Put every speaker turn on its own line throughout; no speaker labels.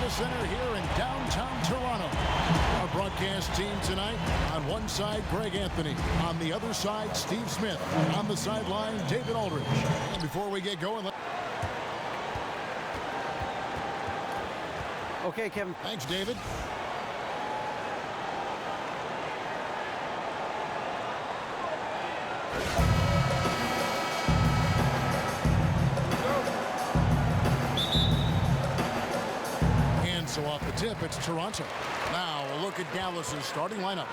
Staples Center here in downtown Toronto. Our broadcast team tonight, on one side, Greg Anthony. On the other side, Steve Smith. On the sideline, David Aldridge. And before we get going,
okay, Kevin.
Thanks, David. So off the tip, it's Toronto. Now a look at Dallas's starting lineup.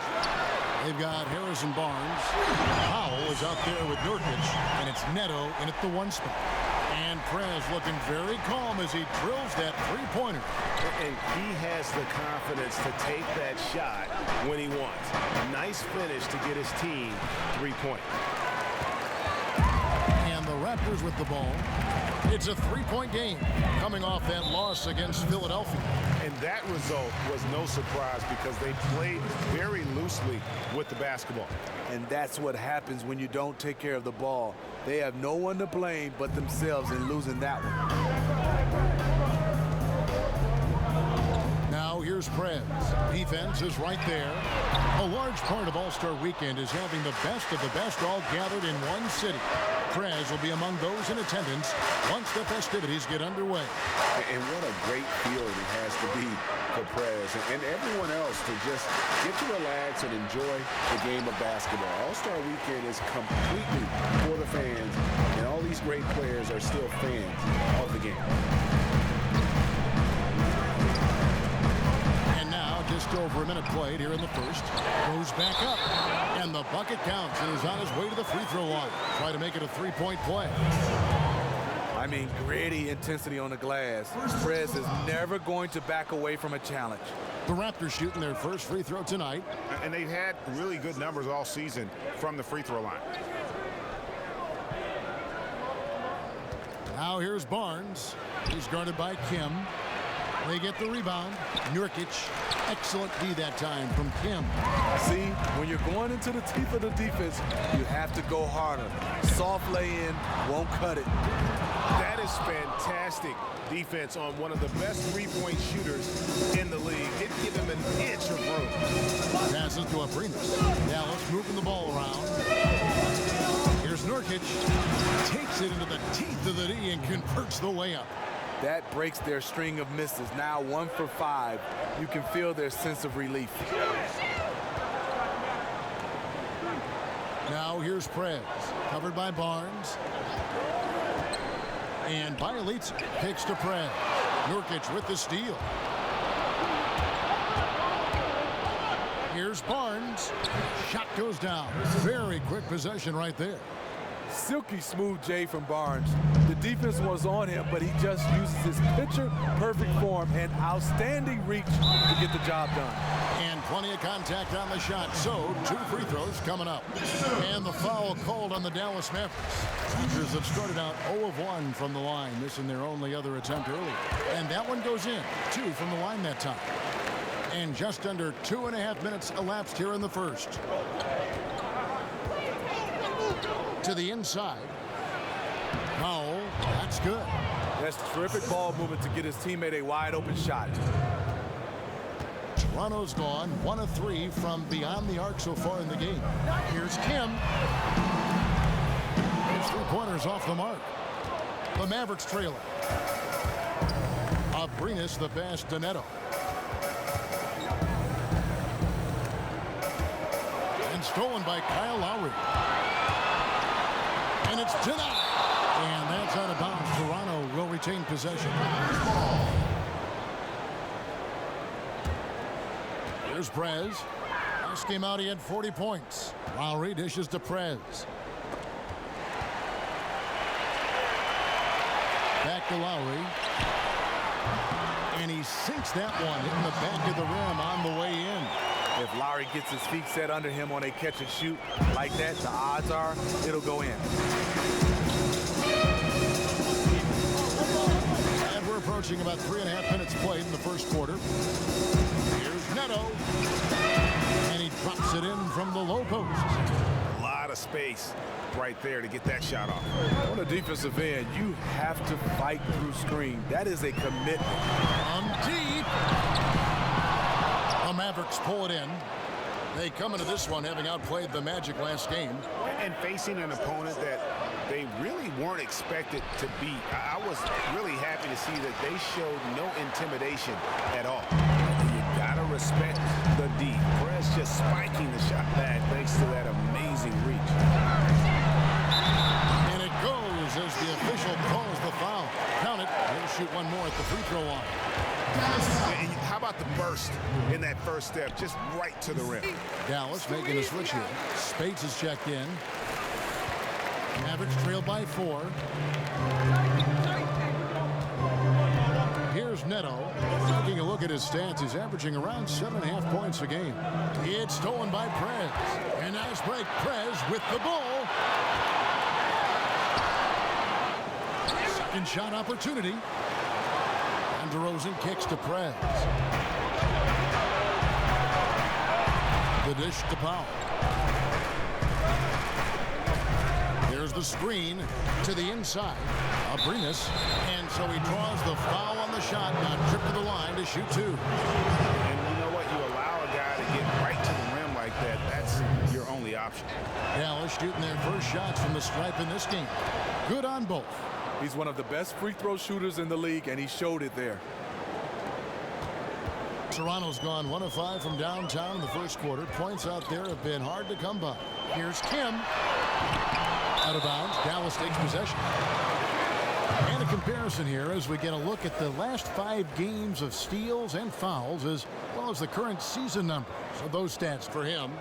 They've got Harrison Barnes. Powell is out there with Nurkic, and it's Neto in at the 1 spot. And Prez looking very calm as he drills that three-pointer.
And he has the confidence to take that shot when he wants. Nice finish to get his team 3-point.
And the Raptors with the ball. It's a 3-point game coming off that loss against Philadelphia.
And that result was no surprise because they played very loosely with the basketball.
And that's what happens when you don't take care of the ball. They have no one to blame but themselves in losing that one.
Now here's Prez. Defense is right there. A large part of All-Star Weekend is having the best of the best all gathered in one city. Prez will be among those in attendance once the festivities get underway.
And what a great feeling it has to be for Prez and everyone else to just get to relax and enjoy the game of basketball. All-Star Weekend is completely for the fans, and all these great players are still fans of the game.
Just over a minute played here in the first. Goes back up. And the bucket counts and is on his way to the free throw line. Try to make it a 3-point play.
I mean, gritty intensity on the glass. Prez is never going to back away from a challenge.
The Raptors shooting their first free throw tonight.
And they've had really good numbers all season from the free throw line.
Now here's Barnes. He's guarded by Kim. They get the rebound. Nurkic. Excellent D that time from Kim.
See, when you're going into the teeth of the defense, you have to go harder. Soft lay-in won't cut it.
That is fantastic defense on one of the best three-point shooters in the league. Didn't give him an inch of room.
Passes to Aprinas. Dallas moving the ball around. Here's Nurkic. Takes it into the teeth of the D and converts the layup.
That breaks their string of misses. Now 1 for 5. You can feel their sense of relief.
Now here's Prez. Covered by Barnes. And Bielitsa kicks to Prez. Nurkic with the steal. Here's Barnes. Shot goes down. Very quick possession right there.
Silky smooth J from Barnes. The defense was on him, but he just uses his picture-perfect form and outstanding reach to get the job done.
And plenty of contact on the shot, so 2 free throws coming up. And the foul called on the Dallas Mavericks. Raptors have started out 0 of 1 from the line, missing their only other attempt earlier. And that one goes in, 2 from the line that time. And just under 2.5 minutes elapsed here in the first. To the inside. Powell, that's good.
That's terrific ball movement to get his teammate a wide open shot.
Toronto's gone 1 of 3 from beyond the arc so far in the game. Here's Kim. His 3-pointers off the mark. The Mavericks trailing. Aprinas the pass to Neto. And stolen by Kyle Lowry. And it's denied. And that's out of bounds. Toronto will retain possession. Here's Prez. Last game out, he had 40 points. Lowry dishes to Prez. Back to Lowry. And he sinks that one, hitting the back of the rim on the way in.
If Lowry gets his feet set under him on a catch and shoot like that, the odds are it'll go in.
And we're approaching about 3.5 minutes played in the first quarter. Here's Neto. And he drops it in from the low post.
A lot of space right there to get that shot off.
On the defensive end, you have to fight through screen. That is a commitment.
Deep, Mavericks pull it in. They come into this one having outplayed the Magic last game.
And facing an opponent that they really weren't expected to beat. I was really happy to see that they showed no intimidation at all. You gotta respect the D. Perez just spiking the shot back thanks to that amazing reach.
And it goes as the official calls the foul. Count it. He'll shoot one more at the free throw line.
And how about the burst in that first step, just right to the rim?
Dallas making a switch here. Spates is checked in. Mavericks trail by 4. Here's Neto. Taking a look at his stats, he's averaging around 7.5 points a game. It's stolen by Prez. And nice break. Prez with the ball. Second shot opportunity. And DeRozan kicks to Prez. The dish to Powell. There's the screen to the inside. Abrinas. And so he draws the foul on the shot. Now trip to the line to shoot 2.
And you know what? You allow a guy to get right to the rim like that. That's your only option.
Dallas shooting their first shots from the stripe in this game. Good on both.
He's one of the best free throw shooters in the league, and he showed it there.
Toronto's gone 1 of 5 from downtown in the first quarter. Points out there have been hard to come by. Here's Kim. Out of bounds. Dallas takes possession. And a comparison here as we get a look at the last 5 games of steals and fouls as well as the current season numbers. So those stats for him.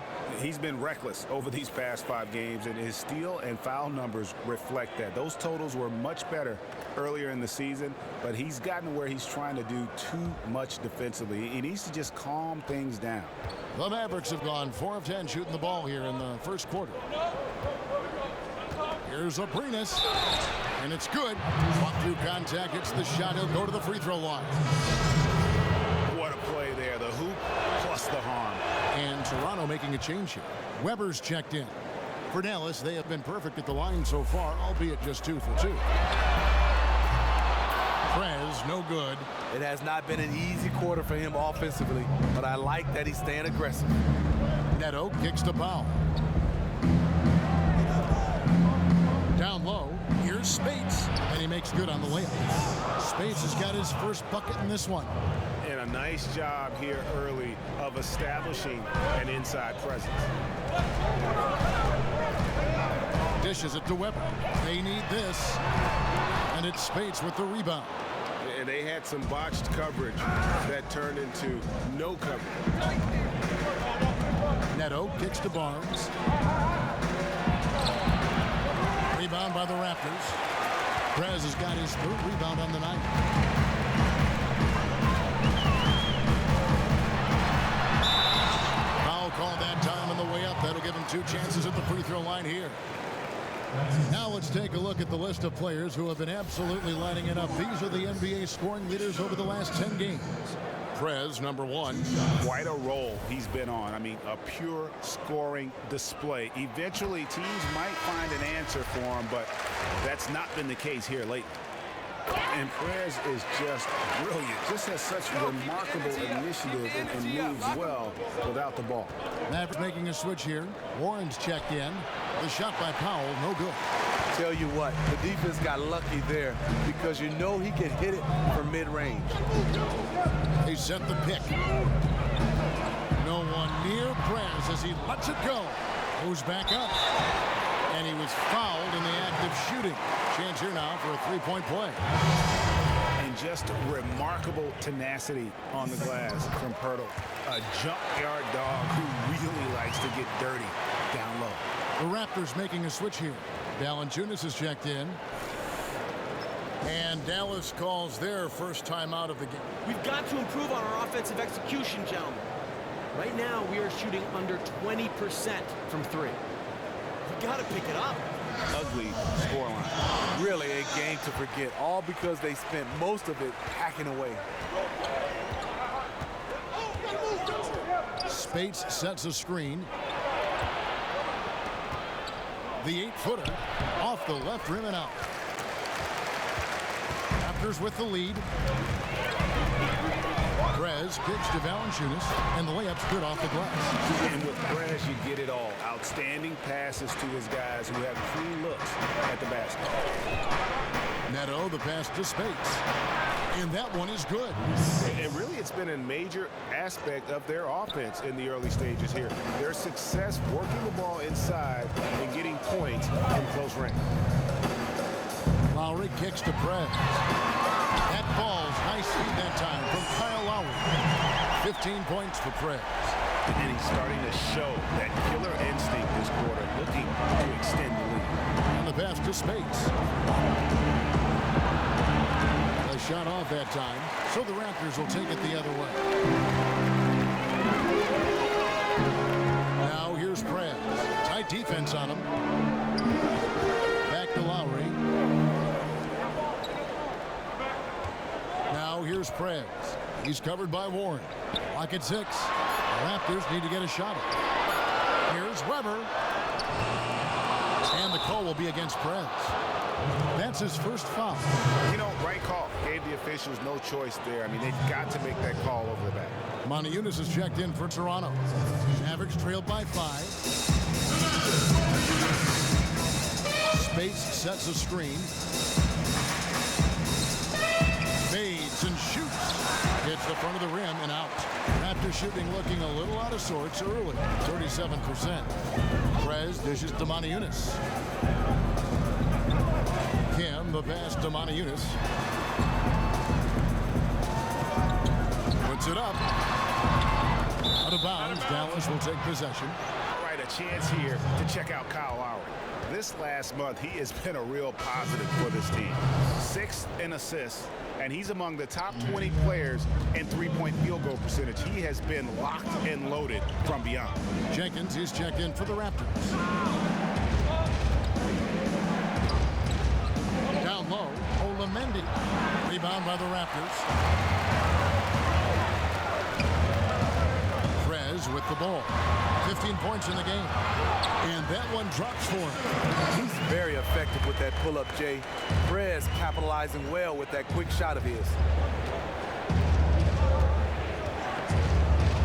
He's been reckless over these past 5 games, and his steal and foul numbers reflect that. Those totals were much better earlier in the season, but he's gotten where he's trying to do too much defensively. He needs to just calm things down.
The Mavericks have gone 4 of 10 shooting the ball here in the first quarter. Here's Abrinas, and it's good. Walk through contact, hits the shot. He'll go to the free throw line.
What a play there. The hoop plus the harm.
And Toronto making a change here. Weber's checked in. For Dallas, they have been perfect at the line so far, albeit just 2 for 2. Prez, no good.
It has not been an easy quarter for him offensively, but I like that he's staying aggressive.
Neto kicks to Powell. Down low, here's Spates, and he makes good on the layup. Spates has got his first bucket in this one.
And a nice job here early of establishing an inside presence.
Dishes it to Weber. They need this. And it's Spates with the rebound.
And they had some botched coverage that turned into no coverage.
Neto kicks to Barnes. Rebound by the Raptors. Prez has got his 3rd rebound on the night. Foul called that time on the way up. That'll give him 2 chances at the free throw line here. Now let's take a look at the list of players who have been absolutely lighting it up. These are the NBA scoring leaders over the last 10 games. Prez, number 1.
Quite a role he's been on. I mean, a pure scoring display. Eventually, teams might find an answer for him, but that's not been the case here lately. And Prez is just brilliant. Just has such remarkable initiative and moves well without the ball.
Mavericks making a switch here. Warren's checked in. The shot by Powell, no good.
Tell you what, the defense got lucky there because you know he can hit it from mid-range.
They set the pick. No one near Prez as he lets it go. Goes back up. And he was fouled in the act of shooting. Chance here now for a 3-point play.
And just remarkable tenacity on the glass from Pirtle. A junkyard dog who really likes to get dirty down low.
The Raptors making a switch here. Valanciunas is checked in. And Dallas calls their first time out of the game.
We've got to improve on our offensive execution, gentlemen. Right now, we are shooting under 20% from 3. We got to pick it up.
Ugly scoreline.
Really a game to forget, all because they spent most of it hacking away.
Spates sets a screen. The 8-footer off the left rim and out. Raptors with the lead. Prez Perez kicks to Valanciunas, and the layup's good off the glass.
And with Perez, you get it all. Outstanding passes to his guys who have clean looks at the basket.
Neto, the pass to Spates. And that one is good.
And really, it's been a major aspect of their offense in the early stages here. Their success working the ball inside and getting points in close range.
Lowry kicks to Perez. That falls nicely that time from Kyle Lowry. 15 points for Perez.
And he's starting to show that killer instinct this quarter, looking to extend the lead.
And the pass to Spates. A shot off that time, so the Raptors will take it the other way. Now here's Perez. Tight defense on him. Back to Lowry. Now here's Perez. He's covered by Warren. Lock at 6. The Raptors need to get a shot at. Here's Weber. And the call will be against Perez. That's his first foul.
You know, right call. Gave the officials no choice there. I mean, they've got to make that call over the back.
Montejunas is checked in for Toronto. Mavericks trailed by 5. Spates sets a screen. Fades and shoots. Hits the front of the rim and out. Raptors shooting looking a little out of sorts early. 37%. Perez dishes to Montejunas. Kim, the pass to Montejunas. Puts it up. Out of bounds. Dallas will take possession.
All right, a chance here to check out Kyle Lowry. This last month, he has been a real positive for this team. 6th in assists, and he's among the top 20 players in three-point field goal percentage. He has been locked and loaded from beyond.
Jenkins is checked in for the Raptors. Down low, Olamendi. Rebound by the Raptors. Perez with the ball. 15 points in the game. And that one drops for him.
He's very effective with that pull-up, Jay. Perez capitalizing well with that quick shot of his.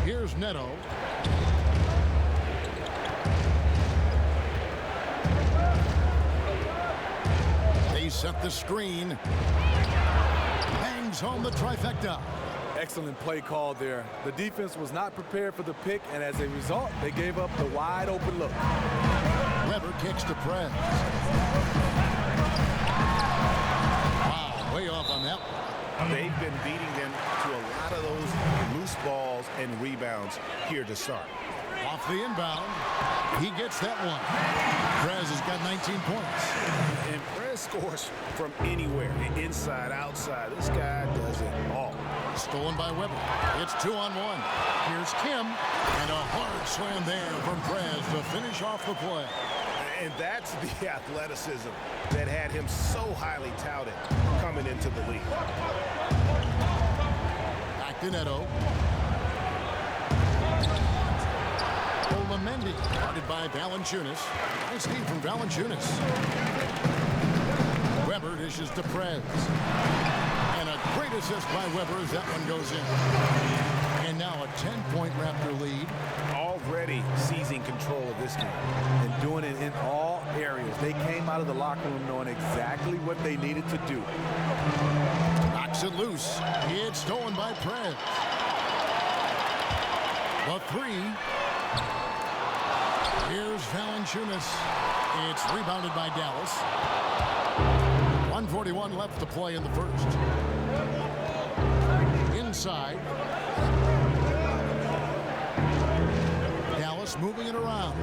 Here's Neto. They set the screen. Bangs home the trifecta.
Excellent play call there. The defense was not prepared for the pick, and as a result, they gave up the wide open look.
Weber kicks to Perez. Wow, way off on that one.
They've been beating them to a lot of those loose balls and rebounds here to start.
Off the inbound. He gets that one. Perez has got 19 points.
And Perez scores from anywhere, inside, outside. This guy does it all.
Stolen by Weber. It's 2-on-1. Here's Kim. And a hard slam there from Perez to finish off the play.
And that's the athleticism that had him so highly touted coming into the league.
Back to Neto. Olamendi, guarded by Valanciunas. Nice feed from Valanciunas. Weber dishes to Perez. And a great assist by Weber as that one goes in. And now a 10-point Raptor lead.
Already seizing control of this game.
And doing it in all areas. They came out of the locker room knowing exactly what they needed to do.
Knocks it loose. It's stolen by Perez. The 3. Here's Valanciunas. It's rebounded by Dallas. 1:41 left to play in the first. Inside. Dallas moving it around.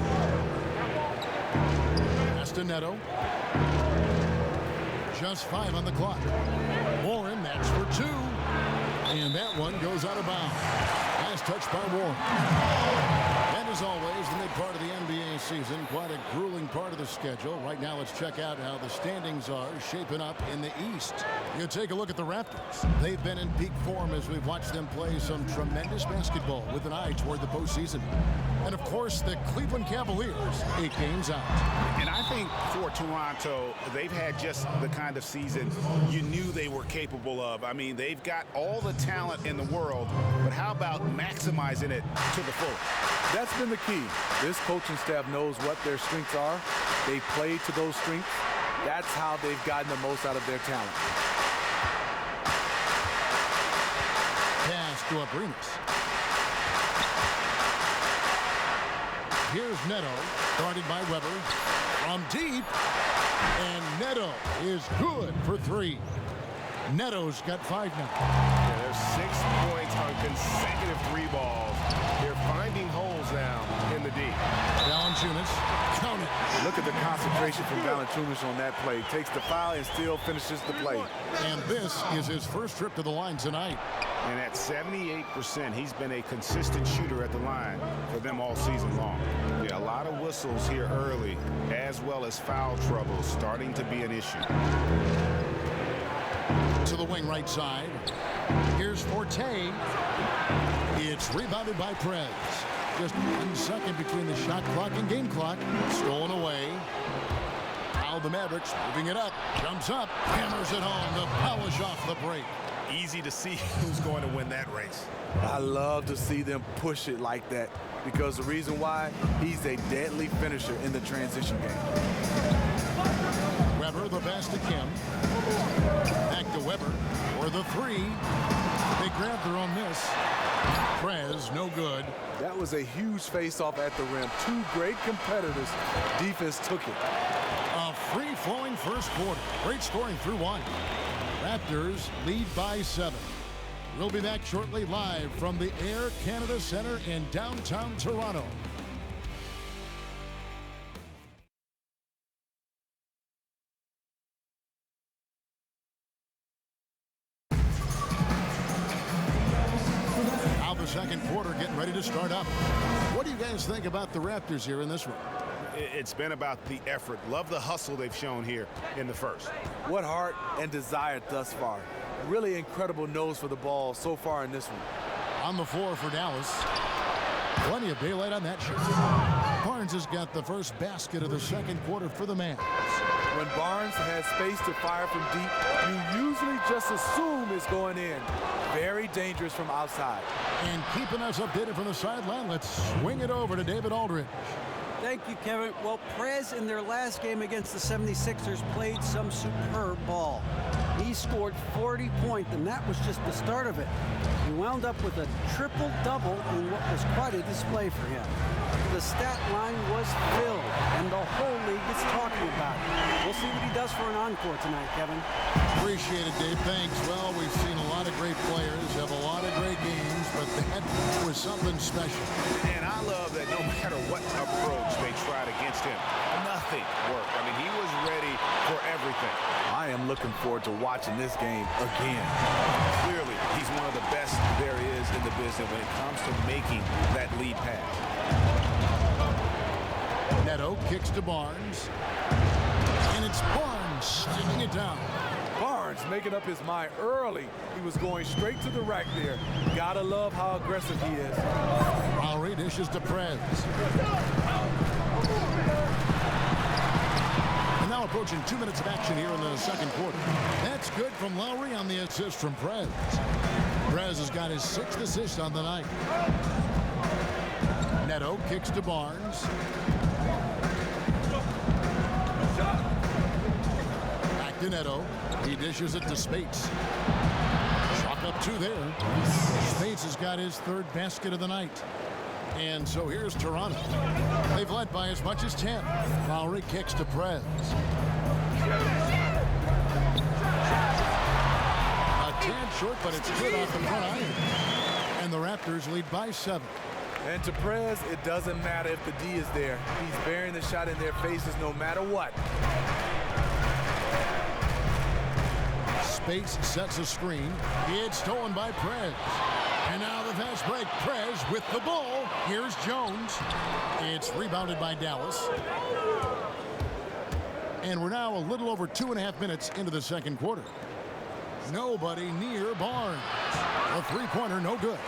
Pass to Neto. Just 5 on the clock. Warren, that's for 2. And that one goes out of bounds. Last touch by Warren. That is As always, the mid part of the NBA season, quite a grueling part of the schedule. Right now, let's check out how the standings are shaping up in the East. You take a look at the Raptors. They've been in peak form as we've watched them play some tremendous basketball with an eye toward the postseason. And, of course, the Cleveland Cavaliers, 8 games out.
And I think for Toronto, they've had just the kind of season you knew they were capable of. I mean, they've got all the talent in the world, but how about maximizing it to the full?
That's been the key. This coaching staff knows what their strengths are. They play to those strengths. That's how they've gotten the most out of their talent.
Pass to Abrinas. Here's Neto, guarded by Weber. From deep, and Neto is good for 3. Neto's got 5 now.
Yeah, there's 6 points on consecutive 3 balls. They're finding holes now in the D.
Valanciunas, count it.
Look at the concentration from Valanciunas on that play. Takes the foul and still finishes the play.
And this is his first trip to the line tonight.
And at 78%, he's been a consistent shooter at the line for them all season long. Yeah, a lot of whistles here early, as well as foul trouble starting to be an issue.
To the wing right side. Here's Forte. It's rebounded by Prez. Just 1 second between the shot clock and game clock. Stolen away. Now the Mavericks moving it up. Jumps up. Hammers it home to polish off the break.
Easy to see who's going to win that race.
I love to see them push it like that because the reason why, he's a deadly finisher in the transition game.
Weber, the pass to Kim. Back to Weber for the 3. They grab their own miss. Prez, no good.
That was a huge face-off at the rim. 2 great competitors. Defense took it.
A free-flowing first quarter. Great scoring through 1. Raptors lead by 7. We'll be back shortly live from the Air Canada Center in downtown Toronto. Now the second quarter getting ready to start up. What do you guys think about the Raptors here in this one?
It's been about the effort. Love the hustle they've shown here in the first.
What heart and desire thus far. Really incredible nose for the ball so far in this one.
On the floor for Dallas. Plenty of daylight on that shot. Barnes has got the first basket of the second quarter for the Mavs.
When Barnes has space to fire from deep, you usually just assume it's going in. Very dangerous from outside.
And keeping us updated from the sideline, let's swing it over to David Aldridge.
Thank you, Kevin. Well, Prez in their last game against the 76ers played some superb ball. He scored 40 points, and that was just the start of it. He wound up with a triple-double in what was quite a display for him. The stat line was filled, and the whole league is talking about it. We'll see what he does for an encore tonight, Kevin.
Appreciate it, Dave. Thanks. Well, we've seen a lot of great players have a lot of great games, but that was something special.
And I love that no matter what approach they tried against him, nothing worked. I mean, he was ready for everything.
I am looking forward to watching this game again.
Clearly, he's one of the best there is in the business when it comes to making that lead pass.
Neto kicks to Barnes. And it's Barnes sticking it down.
Barnes making up his mind early. He was going straight to the rack there. Gotta love how aggressive he is.
Lowry dishes to Prez. And now approaching 2 minutes of action here in the second quarter. That's good from Lowry on the assist from Prez. Prez has got his 6th assist on the night. Neto kicks to Barnes. Back to Neto. He dishes it to Spates. Chalk up 2 there. Spates has got his 3rd basket of the night. And so here's Toronto. They've led by as much as 10. Lowry kicks to Prez. A tad short, but it's good off the front iron. And the Raptors lead by 7.
And to Prez, it doesn't matter if the D is there. He's burying the shot in their faces no matter what.
Spates sets a screen. It's stolen by Prez. And now the fast break. Prez with the ball. Here's Jones. It's rebounded by Dallas. And we're now a little over 2.5 minutes into the second quarter. Nobody near Barnes. A three-pointer, no good.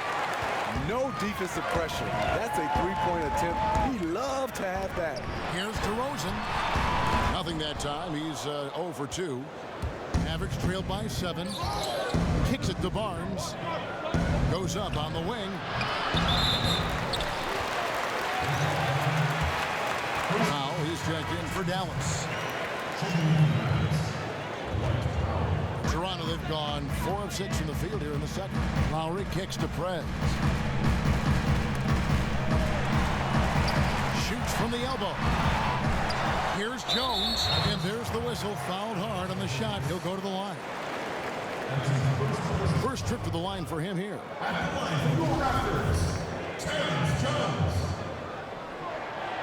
No defensive pressure. That's a three-point attempt. He loved to have that.
Here's DeRozan. Nothing that time. He's 0 for 2. Mavericks trailed by 7. Kicks it to Barnes. Goes up on the wing. Now he's checked in for Dallas. Toronto, they've gone 4 of 6 in the field here in the second. Lowry kicks to Prez. Shoots from the elbow. Here's Jones, and there's the whistle. Fouled hard on the shot. He'll go to the line. First trip to the line for him here.
At the line for your Raptors, Terrence Jones.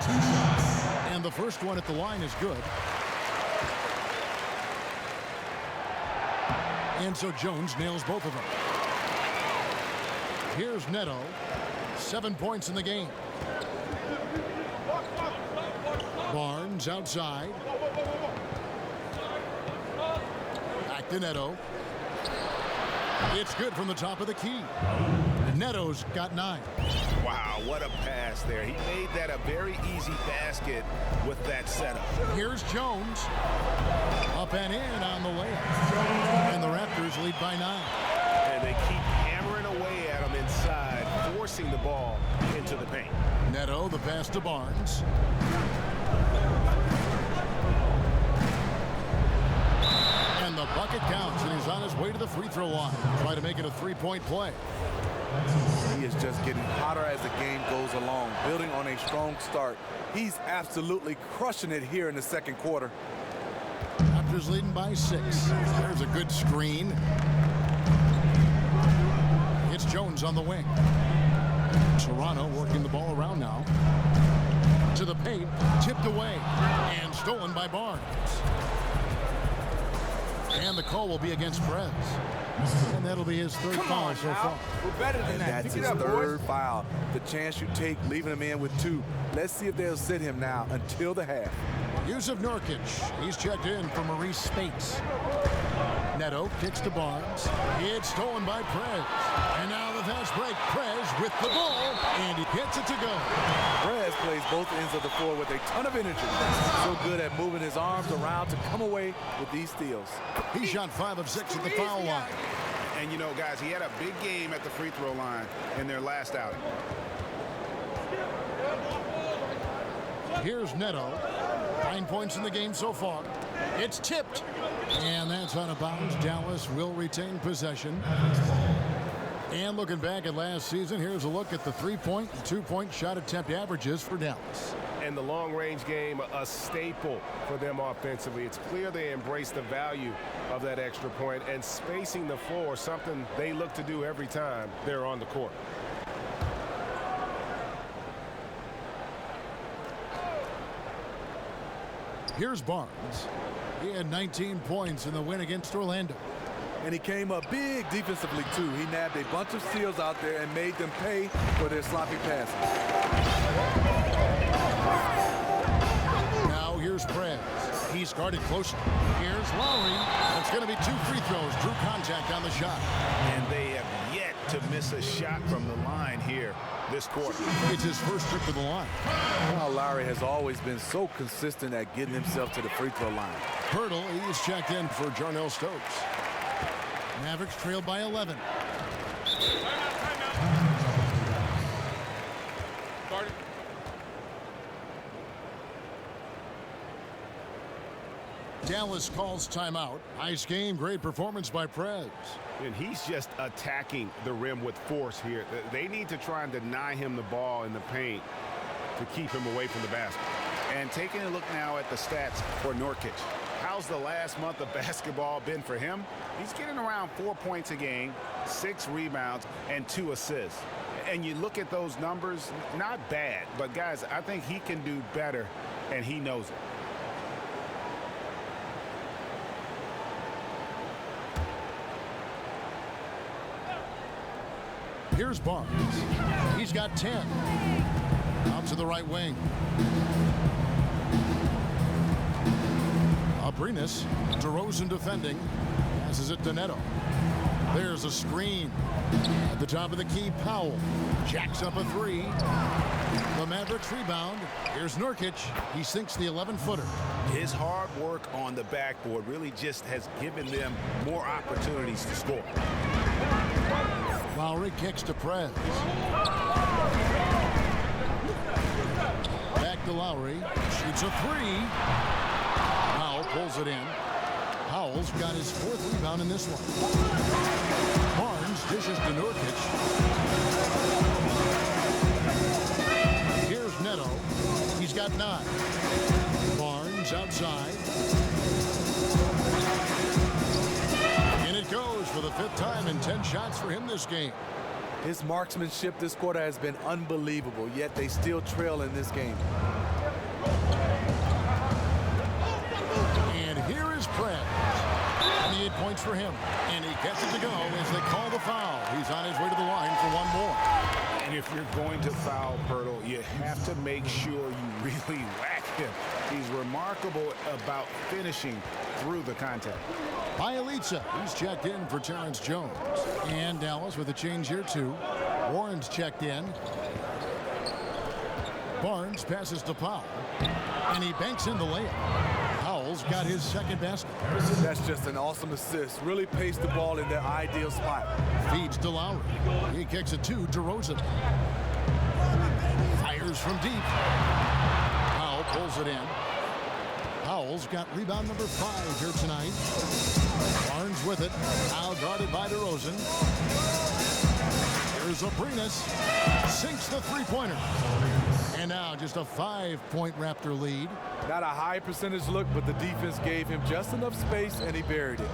2 shots.
And the first one at the line is good. And so Jones nails both of them. Here's Neto. 7 points in the game. Barnes outside. Back to Neto. It's good from the top of the key. Neto's got 9.
Wow, what a pass there. He made that a very easy basket with that setup.
Here's Jones. Up and in on the layup. And the Raptors lead by 9.
And they keep hammering away at him inside, forcing the ball into the paint.
Neto, the pass to Barnes. And the bucket counts, and he's on his way to the free throw line. Try to make it a 3-point play.
He is just getting hotter as the game goes along, building on a strong start. He's absolutely crushing it here in the second quarter.
Raptors leading by 6. There's a good screen. It's Jones on the wing. Toronto working the ball around now. To the paint, tipped away, and stolen by Barnes. And the call will be against Prez. And that'll be his third foul so far.
We're better than that. That's his third foul. The chance you take, leaving him in with 2. Let's see if they'll sit him now until the half.
Yusuf Nurkic. He's checked in for Maurice Spates. Neto kicks to Barnes. It's stolen by Prez. And now the fast break. Prez with the ball, and he gets it to go.
Prez plays both ends of the floor with a ton of energy. So good at moving his arms around to come away with these steals.
He shot 5 of 6 at the foul line.
And you know, guys, he had a big game at the free throw line in their last outing.
Here's Neto. 9 points in the game so far. It's tipped. And that's out of bounds. Dallas will retain possession. And looking back at last season, here's a look at the 3-point and 2-point shot attempt averages for Dallas.
And the long-range game, a staple for them offensively. It's clear they embrace the value of that extra point, and spacing the floor, something they look to do every time they're on the court.
Here's Barnes. He had 19 points in the win against Orlando.
And he came up big defensively, too. He nabbed a bunch of steals out there and made them pay for their sloppy passes.
Now here's Prez. He's guarded closely. Here's Lowry. It's going to be 2 free throws. Drew contact on the shot.
And they have yet to miss a shot from the line here this quarter.
It's his first trip to the line.
Well, Lowry has always been so consistent at getting himself to the free throw line.
Hurdle, he's checked in for Jarnell Stokes. Mavericks trailed by 11. Dallas calls timeout. Nice game, great performance by Prez.
And he's just attacking the rim with force here. They need to try and deny him the ball in the paint to keep him away from the basket.
And taking a look now at the stats for Nurkic. How's the last month of basketball been for him? He's getting around 4 points a game, 6 rebounds, and 2 assists. And you look at those numbers, not bad. But, guys, I think he can do better, and he knows it.
Here's Barnes. He's got 10. Out to the right wing. Abrinas. DeRozan defending. Passes it to Neto. There's a screen. At the top of the key, Powell. Jacks up a three. The Mavericks rebound. Here's Nurkic. He sinks the 11-footer.
His hard work on the backboard really just has given them more opportunities to score.
Lowry kicks to Prez. Back to Lowry. Shoots a three. Powell pulls it in. Powell's got his 4th rebound in this one. Barnes dishes to Nurkic. Here's Neto. He's got 9. Barnes outside. And it goes for the 5th time and 10 shots for him this game.
His marksmanship this quarter has been unbelievable, yet they still trail in this game.
And here is Prez. 28 points for him. And he gets it to go as they call the foul. He's on his way to the line for one more.
And if you're going to foul Pirtle, you have to make sure you really whack him. He's remarkable about finishing through the contact.
Bielitsa, he's checked in for Terrence Jones. And Dallas with a change here too. Warren's checked in. Barnes passes to Powell. And he banks in the layup. Powell's got his 2nd basket.
That's just an awesome assist. Really paced the ball in their ideal spot.
Feeds to Lowry. He kicks it to DeRozan. Fires from deep. Powell pulls it in. Powell's got rebound number 5 here tonight. Barnes with it. Now guarded by DeRozan. Here's Abrinas. Sinks the three-pointer. And now just a 5-point Raptor lead.
Not a high percentage look, but the defense gave him just enough space and he buried it.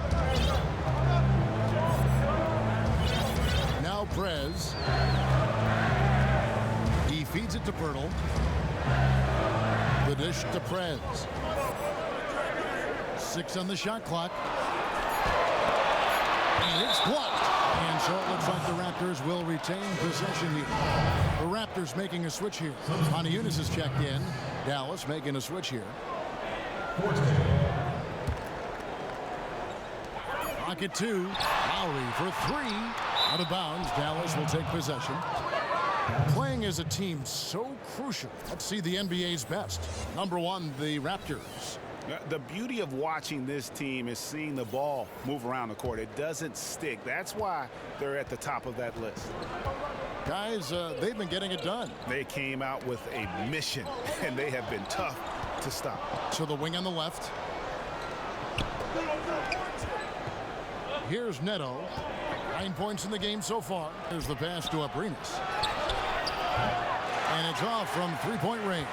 Now Prez. He feeds it to Pirtle. The dish to Prez. 6 on the shot clock. And it's blocked. And so it looks like the Raptors will retain possession here. The Raptors making a switch here. Eunice is checked in. Dallas making a switch here. Rocket 2. Lowry for 3. Out of bounds. Dallas will take possession. Playing as a team so crucial. Let's see the NBA's best. Number 1, the Raptors.
The beauty of watching this team is seeing the ball move around the court. It doesn't stick. That's why they're at the top of that list.
Guys, they've been getting it done.
They came out with a mission, and they have been tough to stop.
To the wing on the left. Here's Neto. 9 points in the game so far. Here's the pass to Abrinas. And it's off from 3-point range.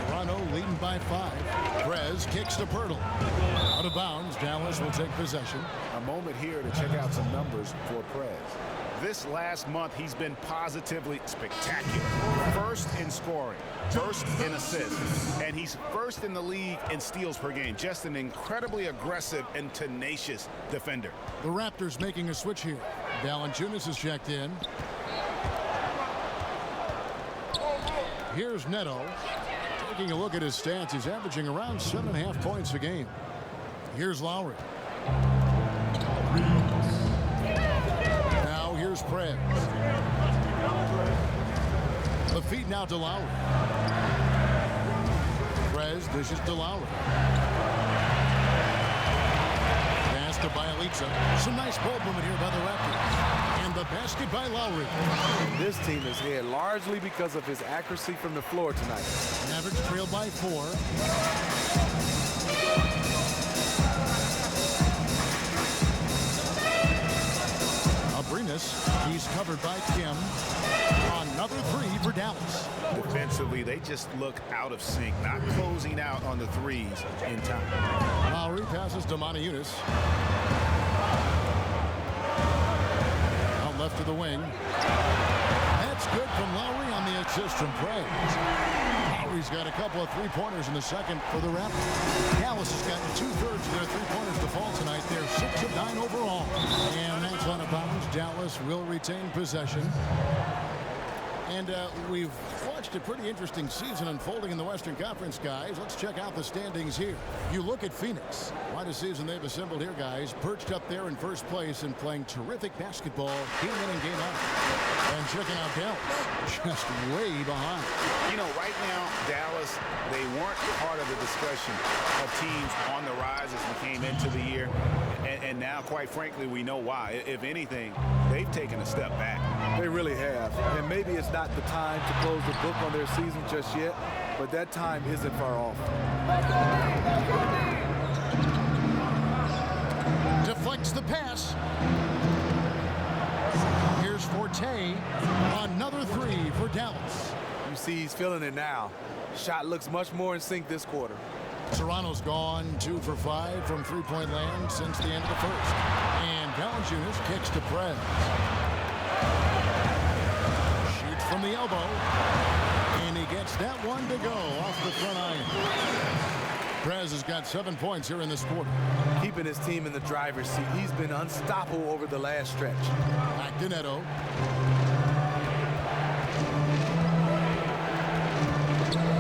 Toronto leading by 5. Prez kicks to Pirtle. Out of bounds. Dallas will take possession.
A moment here to check out some numbers for Prez. This last month, he's been positively spectacular. First in scoring, first in assists, and he's first in the league in steals per game. Just an incredibly aggressive and tenacious defender.
The Raptors making a switch here. Valanciunas is checked in. Here's Neto. Taking a look at his stats, he's averaging around 7.5 points a game. Here's Lowry. Now here's Prez. The feed now to Lowry. Prez dishes to Lowry. Pass to Bielitsa. Some nice ball movement here by the Raptors. And the basket by Lowry.
This team is here largely because of his accuracy from the floor tonight.
Mavericks trail by 4. Abrinas, he's covered by Kim. Another 3 for Dallas.
Defensively, they just look out of sync, not closing out on the threes in time.
Lowry passes to Eunice. Out left to the wing. That's It's good from Lowry on the assist from Prez. Lowry's got a couple of three-pointers in the second for the Raptors. Dallas has gotten 2/3 of their three-pointers to fall tonight. They're 6 of 9 overall. And that's out of bounds. Dallas will retain possession. And we've watched a pretty interesting season unfolding in the Western Conference, guys. Let's check out the standings here. You look at Phoenix. What a season they've assembled here, guys. Perched up there in first place and playing terrific basketball. Game in and game out. And checking out Dallas, just way behind.
You know, right now, Dallas, they weren't part of the discussion of teams on the rise as we came into the year. And now, quite frankly, we know why. If anything, they've taken a step back.
They really have. And maybe it's not the time to close the book on their season just yet, but that time isn't far off.
Deflects the pass. Here's Forte. Another three for Dallas.
You see he's feeling it now. Shot looks much more in sync this quarter.
Toronto's gone 2 for 5 from three-point land since the end of the first. And Valanciunas kicks to Prez. Shoots from the elbow. And he gets that one to go off the front iron. Prez has got 7 points here in this quarter.
Keeping his team in the driver's seat. He's been unstoppable over the last stretch.
Back to Neto.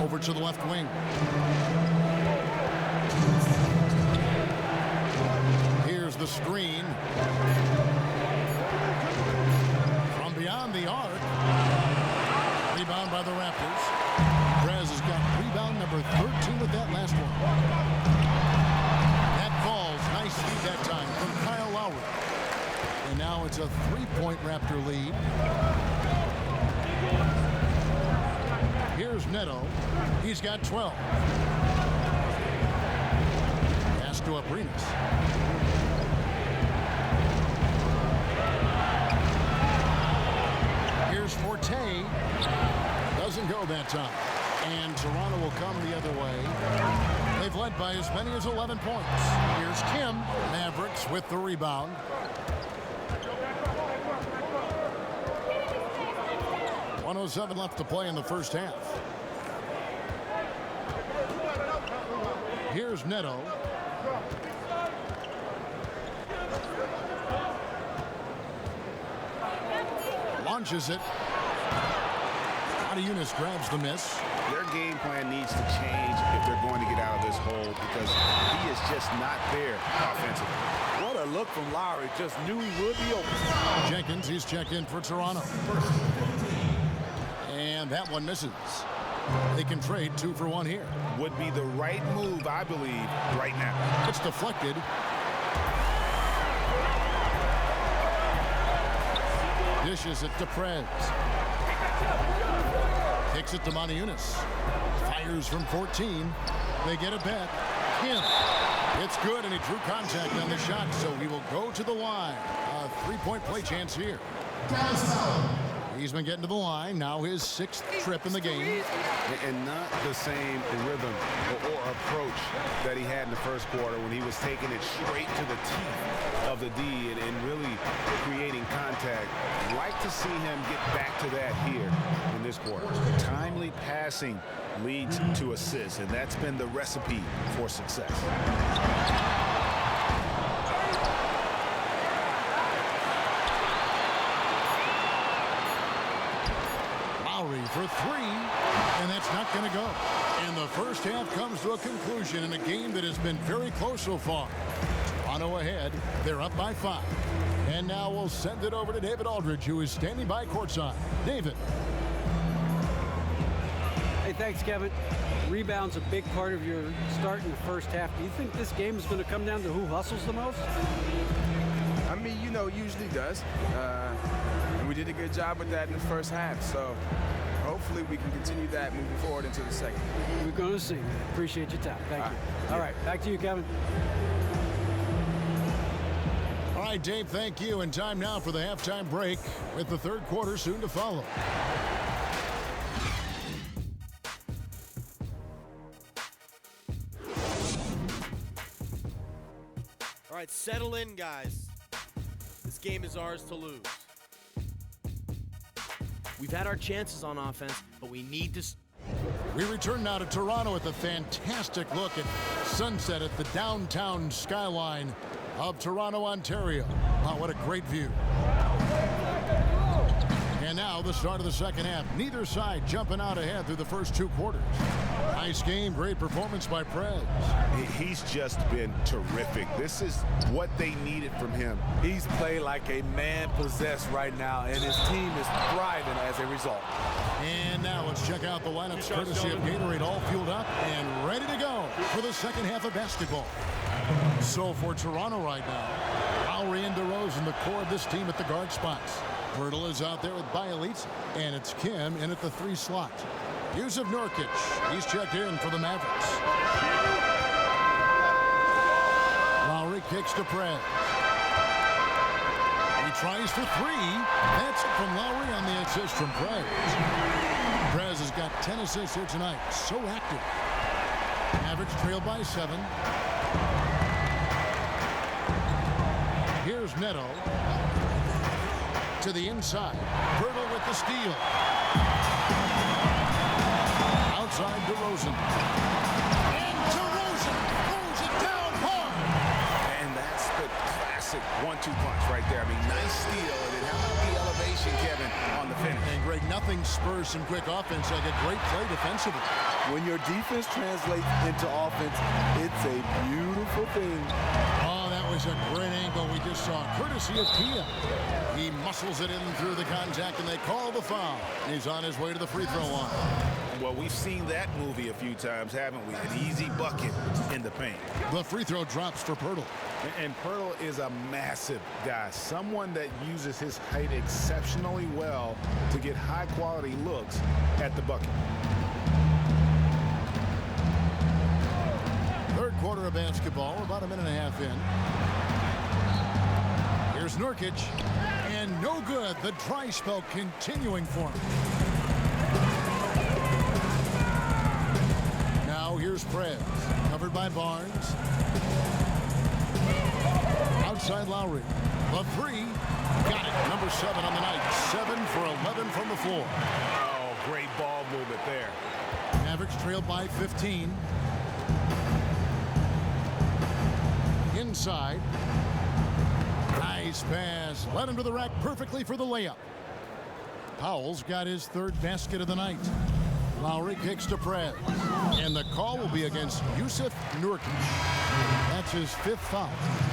Over to the left wing. Here's the screen. From beyond the arc. Rebound by the Raptors. Prez has got rebound number 13 with that last one. That falls. Nice feed that time from Kyle Lowry. And now it's a 3-point Raptor lead. Here's Neto. He's got 12. Pass to Aprinas. Here's Forte. Doesn't go that time. And Toronto will come the other way. They've led by as many as 11 points. Here's Kim. Mavericks with the rebound. .107 left to play in the first half. Here's Neto. Launches it. Valanciunas grabs the miss.
Their game plan needs to change if they're going to get out of this hole because he is just not there offensively.
What a look from Lowry. Just knew he would be open.
Jenkins, he's checked in for Toronto. And that one misses. They can trade 2 for 1 here.
Would be the right move, I believe, right now.
It's deflected. Dishes it to Prez. Kicks it to Valanciunas. Fires from 14. They get it back. Kim. It's good, and he drew contact on the shot, so he will go to the line. A 3-point play chance here. He's been getting to the line. Now his 6th trip in the game.
And not the same rhythm or approach that he had in the first quarter when he was taking it straight to the teeth of the D and really creating contact. Like to see him get back to that here in this quarter.
Timely passing leads to assists, and that's been the recipe for success.
For 3, and that's not going to go. And the first half comes to a conclusion in a game that has been very close so far. Toronto ahead. They're up by 5. And now we'll send it over to David Aldridge, who is standing by courtside. David.
Hey, thanks, Kevin. Rebound's a big part of your start in the first half. Do you think this game is going to come down to who hustles the most?
I mean, you know, it usually does. And we did a good job with that in the first half. So hopefully we can continue that moving forward into the second.
We're going to see. Appreciate your time. Thank you. All right, back to you, Kevin.
All right, Dave, thank you. And time now for the halftime break with the third quarter soon to follow.
All right, settle in, guys. This game is ours to lose. We've had our chances on offense, but we need to...
We return now to Toronto at the fantastic look at sunset at the downtown skyline of Toronto, Ontario. Wow, what a great view. And now the start of the second half. Neither side jumping out ahead through the first 2 quarters. Nice game, great performance by Prez.
He's just been terrific. This is what they needed from him.
He's played like a man possessed right now, and his team is thriving as a result.
And now let's check out the lineups courtesy of Gatorade, all fueled up and ready to go for the second half of basketball. So for Toronto right now, Lowry and DeRozan, the core of this team at the guard spots. Pirtle is out there with Bielitsa, and it's Kim in at the 3 slot. Yusuf Nurkic, he's checked in for the Mavericks. Lowry kicks to Prez. He tries for 3. That's it from Lowry on the assist from Prez. Prez has got 10 assists here tonight. So active. Mavericks trail by 7. Here's Neto. To the inside. Pirtle with the steal. Outside DeRozan. And DeRozan throws it down hard.
And that's the classic 1-2 punch right there. I mean, nice steal. And then how about the elevation, Kevin, on the finish?
And Greg, nothing spurs some quick offense like a great play defensively.
When your defense translates into offense, it's a beautiful thing.
Oh, that was a great angle we just saw, courtesy of Kia. He muscles it in through the contact, and they call the foul. He's on his way to the free throw line.
Well, we've seen that movie a few times, haven't we? An easy bucket in the paint.
The free throw drops for Pirtle.
And Pirtle is a massive guy, someone that uses his height exceptionally well to get high-quality looks at the bucket.
Third quarter of basketball. We're about a minute and a half in. Here's Nurkic. And no good. The dry spell continuing for him. Now here's Prez. Covered by Barnes. Outside Lowry. The 3. Got it. Number 7 on the night. 7 for 11 from the floor.
Oh, great ball movement there.
Mavericks trailed by 15. Inside. Nice pass. Led him to the rack perfectly for the layup. Powell's got his 3rd basket of the night. Lowry kicks to Prez. And the call will be against Yusuf Nurkic. That's his 5th foul.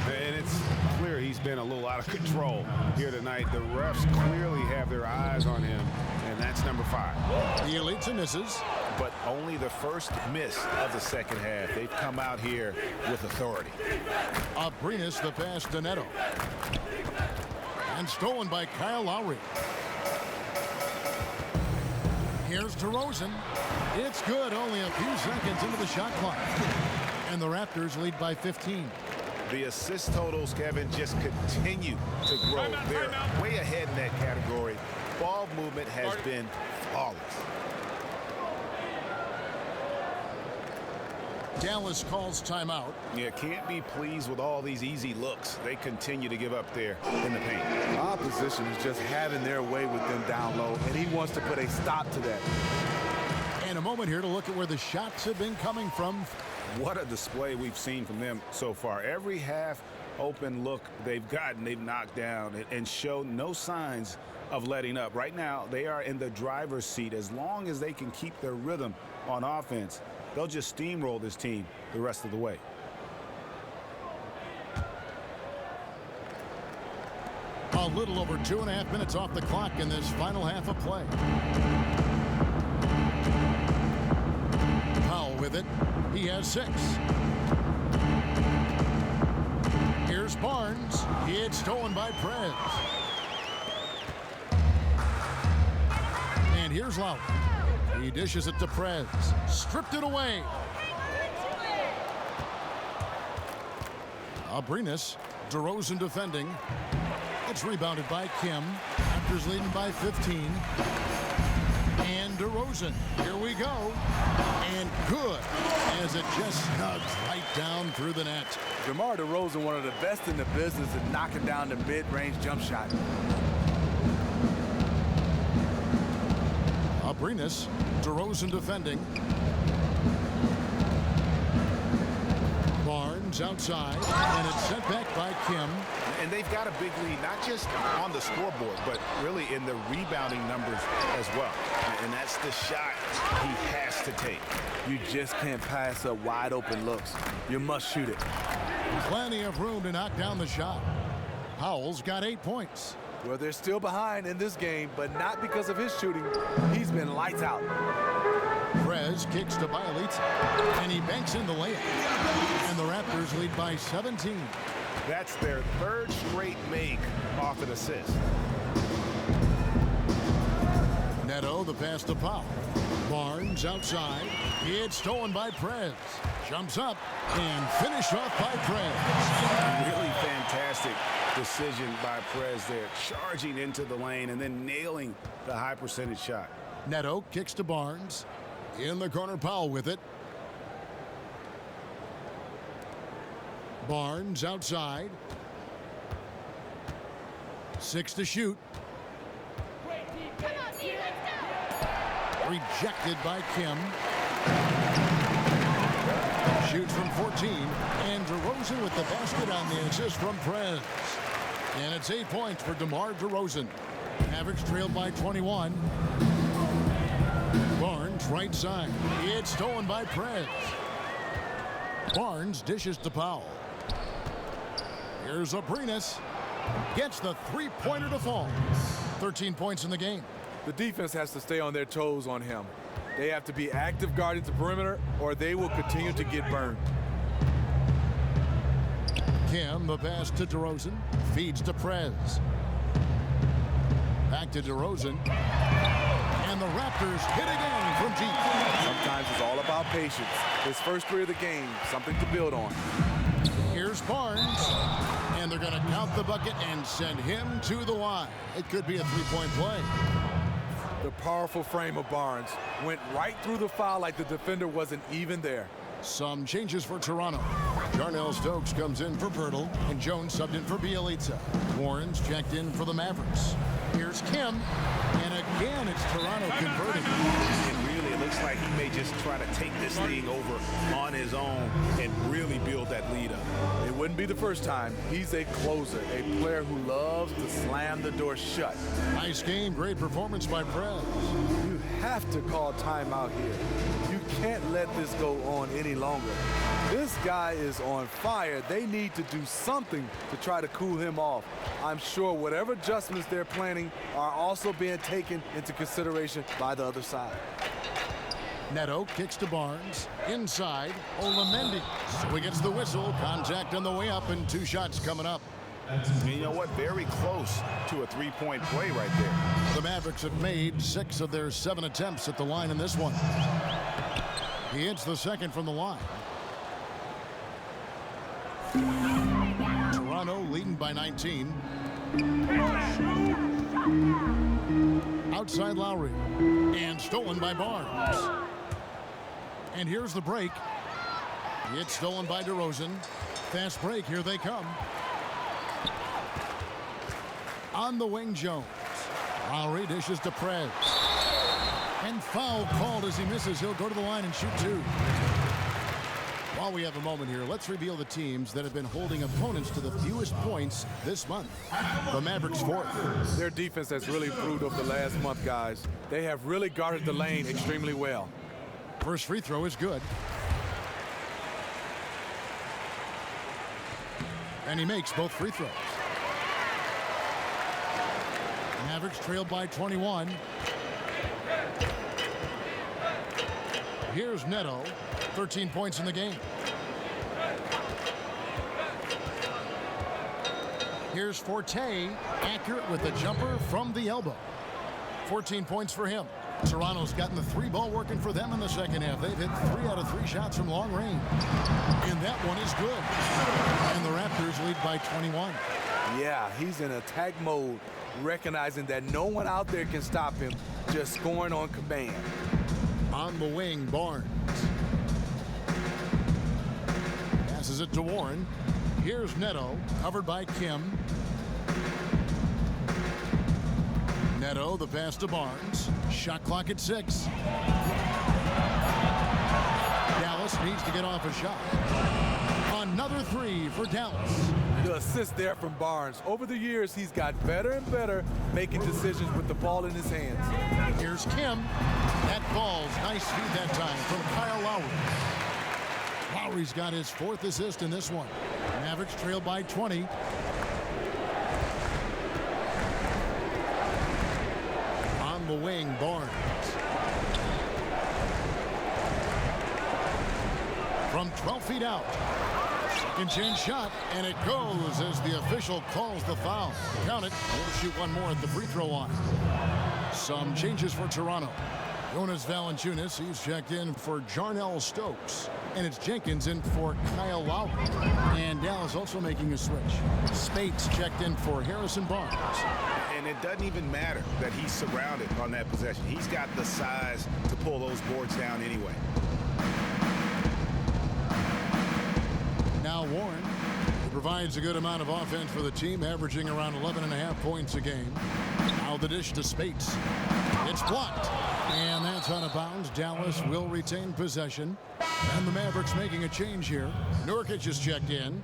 And it's clear he's been a little out of control here tonight. The refs clearly have their eyes on him, and that's number 5.
The Elite misses.
But only the first miss of the second half. They've come out here with authority.
Abrinas the pass to Neto. And stolen by Kyle Lowry. Here's DeRozan. It's good, only a few seconds into the shot clock. And the Raptors lead by 15.
The assist totals, Kevin, just continue to grow. They're way ahead in that category. Ball movement has been flawless.
Dallas calls timeout.
Yeah, can't be pleased with all these easy looks they continue to give up there in the paint.
Opposition is just having their way with them down low, and he wants to put a stop to that.
And a moment here to look at where the shots have been coming from.
What a display we've seen from them so far. Every half open look they've gotten, they've knocked down and show no signs of letting up. Right now, they are in the driver's seat. As long as they can keep their rhythm on offense, they'll just steamroll this team the rest of the way.
A little over 2.5 minutes off the clock in this final half of play. Powell with it. He has 6. Here's Barnes. It's stolen by Prez. And here's Lowry. He dishes it to Prez. Stripped it away. Abrinas. DeRozan defending. It's rebounded by Kim. Raptors leading by 15. And DeRozan. Here we go. And good. As it just snugs right down through the net.
DeMar DeRozan, one of the best in the business at knocking down the mid-range jump shot.
Arenas, DeRozan defending. Barnes outside, and it's sent back by Kim.
And they've got a big lead, not just on the scoreboard, but really in the rebounding numbers as well. And that's the shot he has to take.
You just can't pass up wide open looks. You must shoot it.
Plenty of room to knock down the shot. Powell's got 8 points.
Well, they're still behind in this game, but not because of his shooting. He's been lights out.
Prez kicks to Bielitz, and he banks in the layup. And the Raptors lead by 17.
That's their third straight make off an assist.
Neto, the pass to Powell. Barnes outside. It's stolen by Prez. Jumps up and finished off by Prez.
Really fantastic decision by Prez there. Charging into the lane and then nailing the high percentage shot.
Neto kicks to Barnes. In the corner, Powell with it. Barnes outside. 6 to shoot. Rejected by Kim. Shoots from 14. And DeRozan with the basket on the assist from Prez. And it's 8 points for DeMar DeRozan. Mavericks trailed by 21. Barnes right side. It's stolen by Prez. Barnes dishes to Powell. Here's Arenas. Gets the three-pointer to fall. 13 points in the game.
The defense has to stay on their toes on him. They have to be active guarding the perimeter, or they will continue to get burned.
Kim, the pass to DeRozan. Feeds to Prez. Back to DeRozan. And the Raptors hit again from deep.
Sometimes it's all about patience. His first three of the game, something to build on.
Here's Barnes. And they're going to count the bucket and send him to the line. It could be a three-point play.
The powerful frame of Barnes went right through the foul like the defender wasn't even there.
Some changes for Toronto. Darnell Stokes comes in for Pirtle, and Jones subbed in for Bielitsa. Warren's checked in for the Mavericks. Here's Kim, and again it's Toronto converting.
And really, it looks like he may just try to take this thing over on his own and really build that lead up.
It wouldn't be the first time. He's a closer, a player who loves to slam the door shut.
Nice game, great performance by Prez.
You have to call timeout here. You can't let this go on any longer. This guy is on fire. They need to do something to try to cool him off. I'm sure whatever adjustments they're planning are also being taken into consideration by the other side.
Neto kicks to Barnes. Inside, Olamendi. So he gets the whistle. Contact on the way up, and 2 shots coming up.
And you know what? Very close to a three-point play right there.
The Mavericks have made 6 of their 7 attempts at the line in this one. He hits the second from the line. Toronto leading by 19. Outside Lowry. And stolen by Barnes. And here's the break. It's stolen by DeRozan. Fast break. Here they come. On the wing, Jones. Lowry dishes to Prez. And foul called as he misses. He'll go to the line and shoot 2. While we have a moment here, let's reveal the teams that have been holding opponents to the fewest points this month. The Mavericks 4th.
Their defense has really improved over the last month, guys. They have really guarded the lane extremely well.
First free throw is good. And he makes both free throws. Mavericks trailed by 21. Here's Neto, 13 points in the game. Here's Forte, accurate with a jumper from the elbow. 14 points for him. Toronto's gotten the 3-ball working for them in the second half. They've hit 3 out of 3 shots from long range. And that one is good. And the Raptors lead by 21.
Yeah, he's in attack mode, recognizing that no one out there can stop him, just scoring on command.
On the wing, Barnes. Passes it to Warren. Here's Neto, covered by Kim. Neto, the pass to Barnes. Shot clock at 6. Dallas needs to get off a shot. Another 3 for Dallas.
The assist there from Barnes. Over the years, he's got better and better making decisions with the ball in his hands.
Here's Kim. That ball's nice feed that time from Kyle Lowry. Lowry's got his 4th assist in this one. Mavericks trail by 20. On the wing, Barnes. From 12 feet out. Second chance shot, and it goes as the official calls the foul. Count it. We'll shoot one more at the free throw line. Some changes for Toronto. Jonas Valanciunas, he's checked in for Jarnell Stokes. And it's Jenkins in for Kyle Lowry. And Dallas also making a switch. Spates checked in for Harrison Barnes.
And it doesn't even matter that he's surrounded on that possession. He's got the size to pull those boards down anyway.
Now Warren provides a good amount of offense for the team, averaging around 11.5 points a game. Now the dish to Spates. It's blocked. And that's out of bounds. Dallas will retain possession. And the Mavericks making a change here. Nurkic is checked in.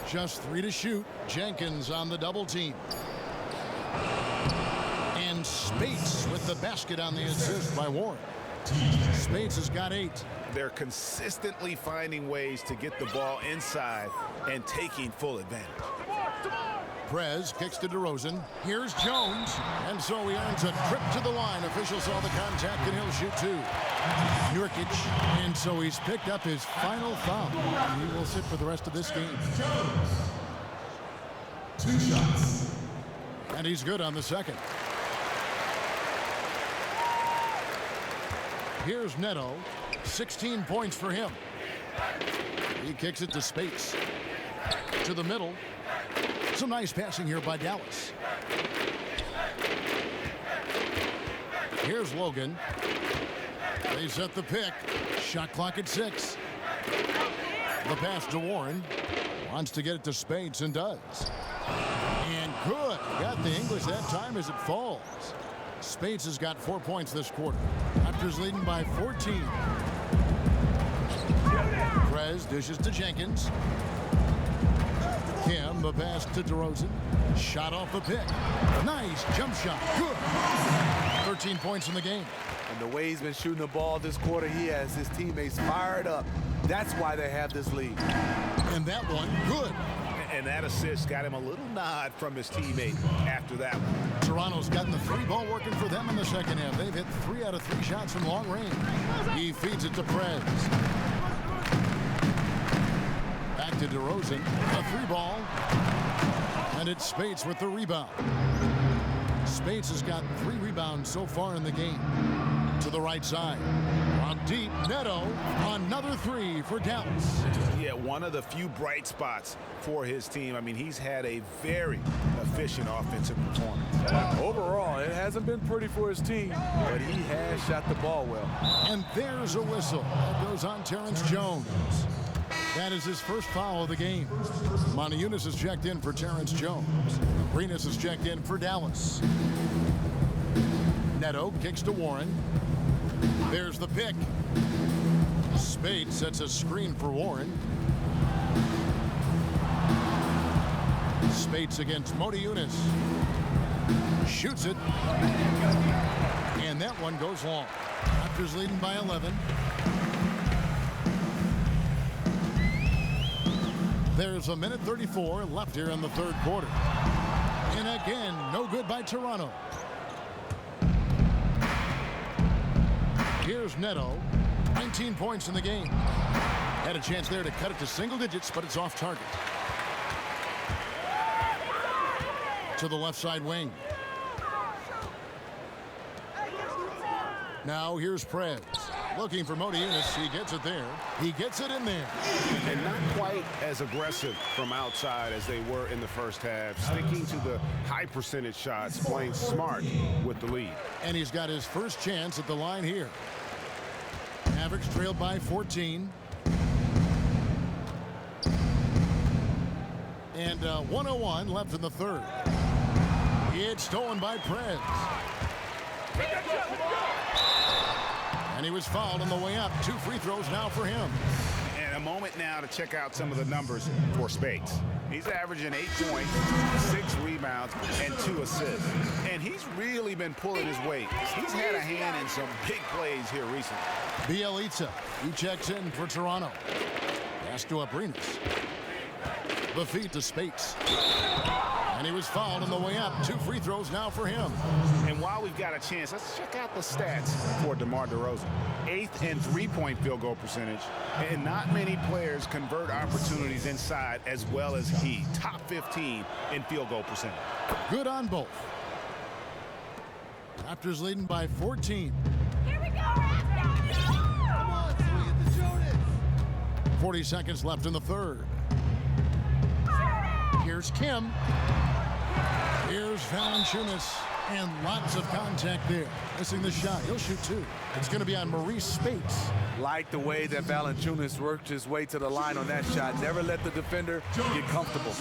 Just 3 to shoot. Jenkins on the double team. And Spates with the basket on the assist by Warren. Spates has got 8.
They're consistently finding ways to get the ball inside and taking full advantage.
Prez kicks to DeRozan. Here's Jones. And so he earns a trip to the line. Officials saw the contact, and he'll shoot 2. Nurkic. And so he's picked up his final foul. And he will sit for the rest of this game.
2 shots.
And he's good on the second. Here's Neto. 16 points for him. He kicks it to Spates. To the middle. Some nice passing here by Dallas. Here's Logan. They set the pick. Shot clock at 6. The pass to Warren. Wants to get it to Spates and does. And good. Got the English that time as it falls. Spates has got 4 points this quarter. Raptors leading by 14. Prez dishes to Jenkins. Kim, the pass to DeRozan. Shot off the pick. Nice jump shot. Good. 13 points in the game.
And the way he's been shooting the ball this quarter, he has his teammates fired up. That's why they have this lead.
And that one, good.
And that assist got him a little nod from his teammate after that one.
Toronto's gotten the 3 ball working for them in the second half. They've hit 3 out of 3 shots from long range. He feeds it to Prez. Back to DeRozan. A 3 ball. And it's Spates with the rebound. Spates has got 3 rebounds so far in the game. To the right side. On deep, Neto. Another 3 for Dallas.
Yeah, one of the few bright spots for his team. I mean, he's had a very efficient offensive performance.
Overall, it hasn't been pretty for his team, but he has shot the ball well.
And there's a whistle. That goes on Terrence Jones. That is his first foul of the game. Moniunas is checked in for Terrence Jones. Arenas is checked in for Dallas. Neto kicks to Warren. There's the pick. Spates sets a screen for Warren. Spates against Moniunas. Shoots it. And that one goes long. Raptors leading by 11. There's a minute 34 left here in the third quarter. And again, no good by Toronto. Here's Neto. 19 points in the game. Had a chance there to cut it to single digits, but it's off target. To the left side wing. Now here's Prez. Looking for Moniunas. He gets it there. He gets it in there.
And not quite as aggressive from outside as they were in the first half. Sticking to the high percentage shots, playing smart with the lead.
And he's got his first chance at the line here. Mavericks trailed by 14. And 1:01 left in the third. It's stolen by Prez. And he was fouled on the way up. 2 free throws now for him.
And a moment now to check out some of the numbers for Speights. He's averaging 8 points, 6 rebounds, and 2 assists. And he's really been pulling his weight. He's had a hand in some big plays here recently.
Bielitsa, he checks in for Toronto. Pass to Abrinas. The feed to Speights. And he was fouled on the way up. 2 free throws now for him.
And while we've got a chance, let's check out the stats for DeMar DeRozan. 8th in three-point field goal percentage. And not many players convert opportunities inside as well as he. Top 15 in field goal percentage.
Good on both. Raptors leading by 14.
Here we go, Raptors! Come on, swing it to Jonas!
40 seconds left in the third. Here's Kim. Here's Valanciunas. And lots of contact there. Missing the shot. He'll shoot 2. It's going to be on Maurice Speights.
Like the way that Valanciunas worked his way to the line on that shot. Never let the defender get comfortable.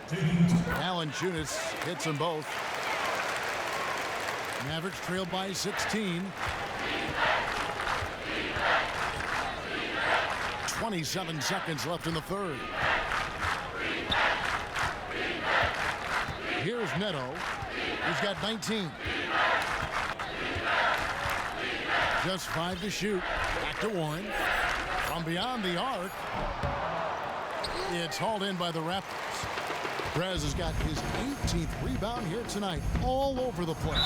Valanciunas hits them both. Mavericks trailed by 16. 27 seconds left in the third. Here's Neto. He's got 19. Just 5 to shoot. Back to Warren. From beyond the arc. It's hauled in by the Raptors. Prez has got his 18th rebound here tonight. All over the place.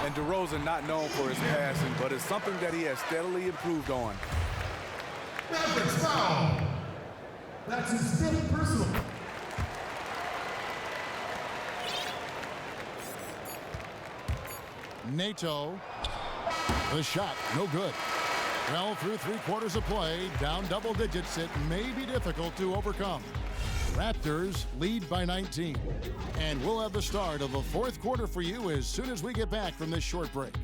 And DeRozan not known for his passing, but it's something that he has steadily improved on.
Mavericks foul. That's his 5th personal.
Neto. The shot, no good. Well, through 3/4 of play, down double digits, it may be difficult to overcome. Raptors lead by 19. And we'll have the start of the 4th quarter for you as soon as we get back from this short break.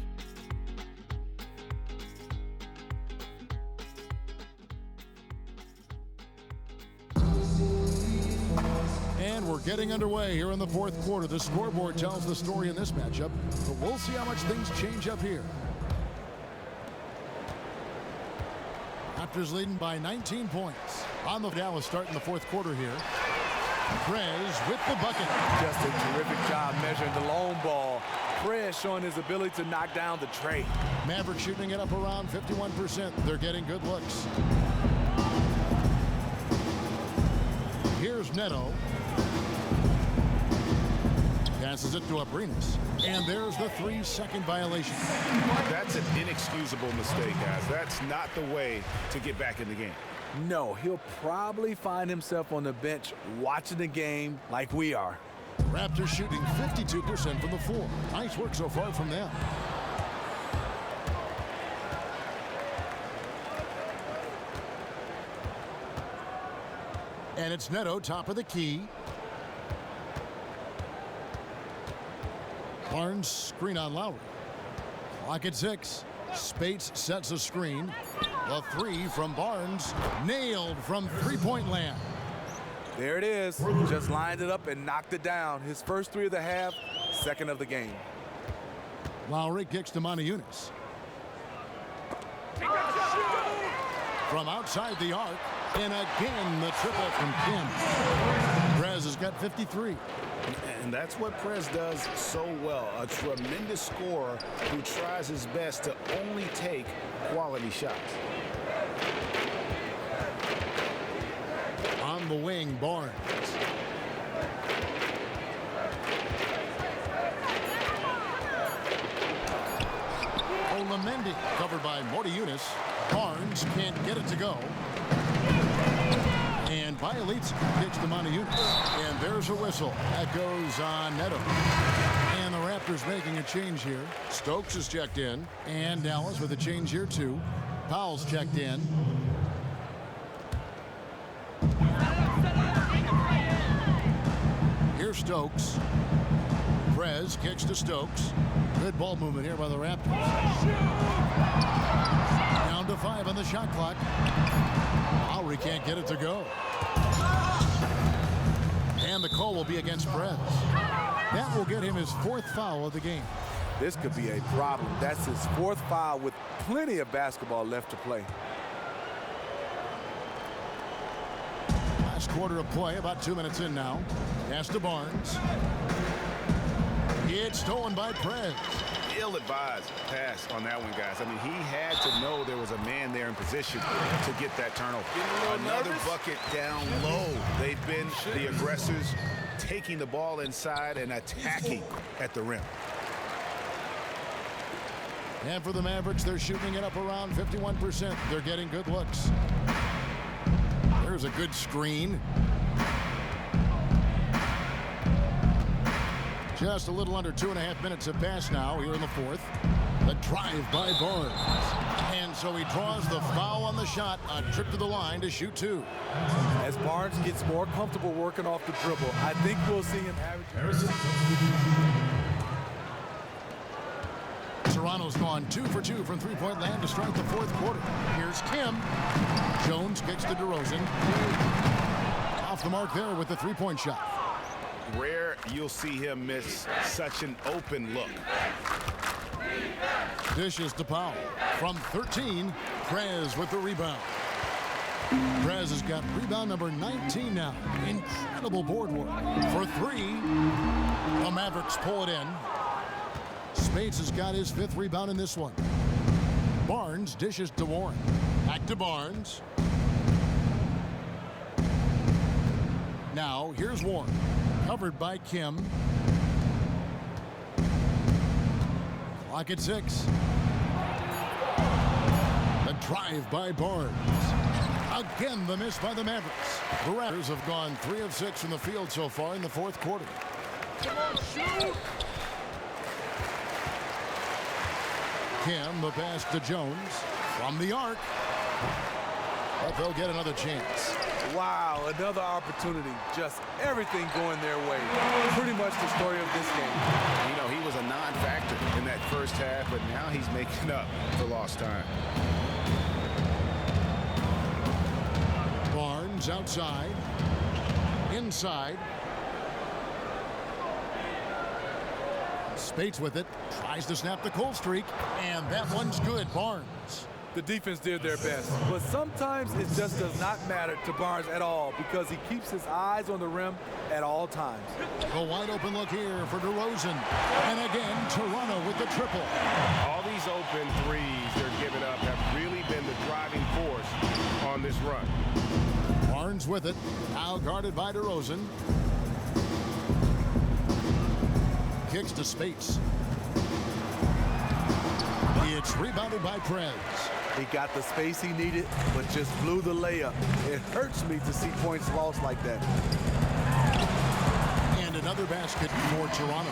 And we're getting underway here in the 4th quarter. The scoreboard tells the story in this matchup, but we'll see how much things change up here. Raptors leading by 19 points. On the Dallas starting the 4th quarter here. Prez with the bucket.
Just a terrific job measuring the long ball. Prez showing his ability to knock down the tray.
Mavericks shooting it up around 51%. They're getting good looks. Here's Neto. Passes it to Abrinas. And there's the 3-second violation.
That's an inexcusable mistake, guys. That's not the way to get back in the game.
No, he'll probably find himself on the bench watching the game like we are.
Raptors shooting 52% from the floor. Nice work so far from them. And it's Neto, top of the key. Barnes, screen on Lowry. Clock at 6. Speights sets a screen. The 3 from Barnes, nailed from three-point land.
There it is. Just lined it up and knocked it down. His first 3 of the half, 2nd of the game.
Lowry kicks to Moniunas. From outside the arc, and again the triple from Kim. Prez has got 53.
And that's what Prez does so well. A tremendous scorer who tries his best to only take quality shots.
On the wing, Barnes. Olamendi covered by Moniunas. Barnes can't get it to go. And Bielitsa kicks to Moniunas. And there's a whistle. That goes on Neto. And the Raptors making a change here. Stokes is checked in. And Dallas with a change here too. Powell's checked in. Here's Stokes. Prez kicks to Stokes. Good ball movement here by the Raptors. Down to 5 on the shot clock. Lowry can't get it to go. call will be against Perez. That will get him his 4th foul of the game.
This could be a problem. That's his 4th foul with plenty of basketball left to play.
Last quarter of play, about 2 minutes in now. Pass to Barnes. It's stolen by Perez.
Ill-advised pass on that one, guys. I mean, he had to know there was a man there in position to get that turnover. Another bucket down low. They've been the aggressors, taking the ball inside and attacking at the rim.
And for the Mavericks, they're shooting it up around 51%. They're getting good looks. There's a good screen. Just a little under 2.5 minutes have passed now here in the 4th. The drive by Barnes. And so he draws the foul on the shot. A trip to the line to shoot 2.
As Barnes gets more comfortable working off the dribble, I think we'll see him average.
Toronto's gone 2 for 2 from three-point land to start the 4th quarter. Here's Kim. Jones kicks to DeRozan. Off the mark there with the 3-point shot.
Rare you'll see him miss such an open look.
Dishes to Powell. From 13, Prez with the rebound. Prez has got rebound number 19 now. Incredible board work. For 3, the Mavericks pull it in. Spates has got his 5th rebound in this one. Barnes dishes to Warren. Back to Barnes. Now, here's Warren. Covered by Kim. Clock at 6. The drive by Barnes. Again, the miss by the Mavericks. The Raptors have gone 3 of 6 from the field so far in the 4th quarter.
Come on, shoot!
Kim, the pass to Jones. From the arc. But they'll get another chance.
Wow, another opportunity. Just everything going their way. Pretty much the story of this game.
You know, he was a non-factor in that first half, but now he's making up for lost time.
Barnes outside. Inside. Spates with it. Tries to snap the cold streak. And that one's good. Barnes.
The defense did their best, but sometimes it just does not matter to Barnes at all because he keeps his eyes on the rim at all times.
A wide open look here for DeRozan. And again, Toronto with the triple.
All these open threes they're giving up have really been the driving force on this run.
Barnes with it. Now guarded by DeRozan. Kicks to Spates. It's rebounded by Prez.
He got the space he needed, but just blew the layup. It hurts me to see points lost like that.
And another basket for Toronto.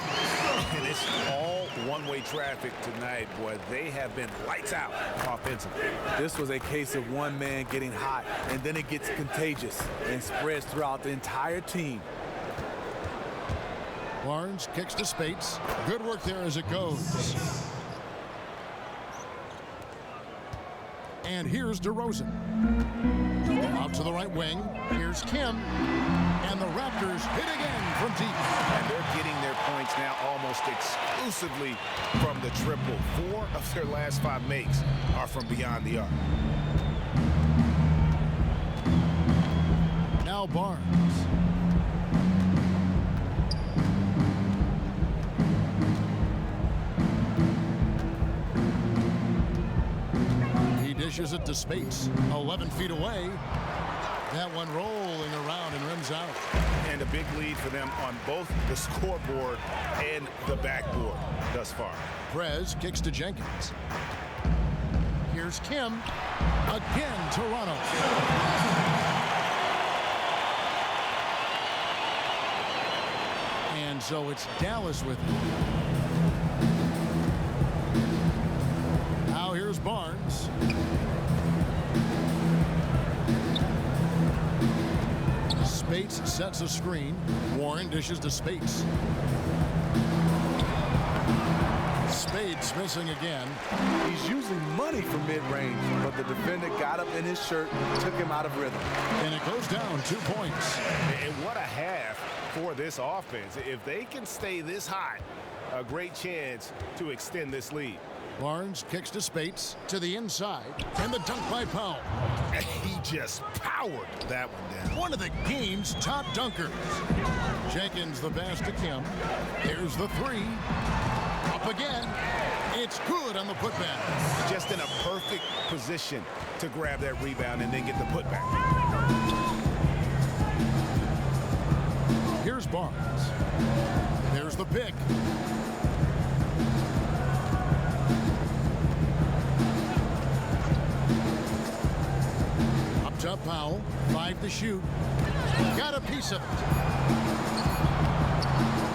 And it's all one-way traffic tonight, boy. They have been lights out offensively.
This was a case of one man getting hot, and then it gets contagious and spreads throughout the entire team.
Barnes kicks to Spates. Good work there as it goes. And here's DeRozan. Out to the right wing. Here's Kim. And the Raptors hit again from deep.
And they're getting their points now almost exclusively from the triple. 4 of their last 5 makes are from beyond the arc.
Now Barnes. Dishes it to Spates. 11 feet away. That one rolling around and rims out.
And a big lead for them on both the scoreboard and the backboard thus far.
Prez kicks to Jenkins. Here's Kim. Again, Toronto. And so it's Dallas with it. Now here's Barnes. Spates sets a screen. Warren dishes to Spates. Spates missing again.
He's using money from mid-range, but the defender got up in his shirt, took him out of rhythm.
And it goes down 2 points.
And what a half for this offense. If they can stay this hot, a great chance to extend this lead.
Barnes kicks to Spates to the inside, and the dunk by Powell.
He just powered that one down.
One of the game's top dunkers. Jenkins the pass to Kim. There's the three. Up again. It's good on the putback.
Just in a perfect position to grab that rebound and then get the putback.
Here's Barnes. There's the pick. Up top Powell. 5 to shoot. Got a piece of it.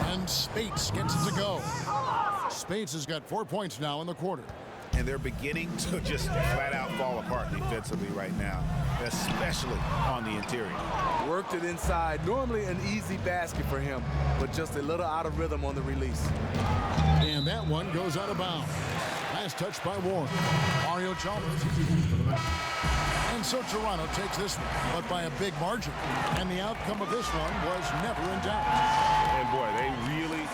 And Spates gets it to go. Spates has got 4 points now in the quarter.
And they're beginning to just flat out fall apart defensively right now, especially on the interior.
Worked it inside. Normally an easy basket for him, but just a little out of rhythm on the release.
And that one goes out of bounds. Last touch by Warren. Mario Chalmers. And so Toronto takes this one, but by a big margin. And the outcome of this one was never in doubt.
And boy, they really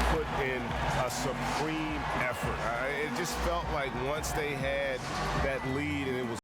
put in a supreme effort. It just felt like once they had that lead and it was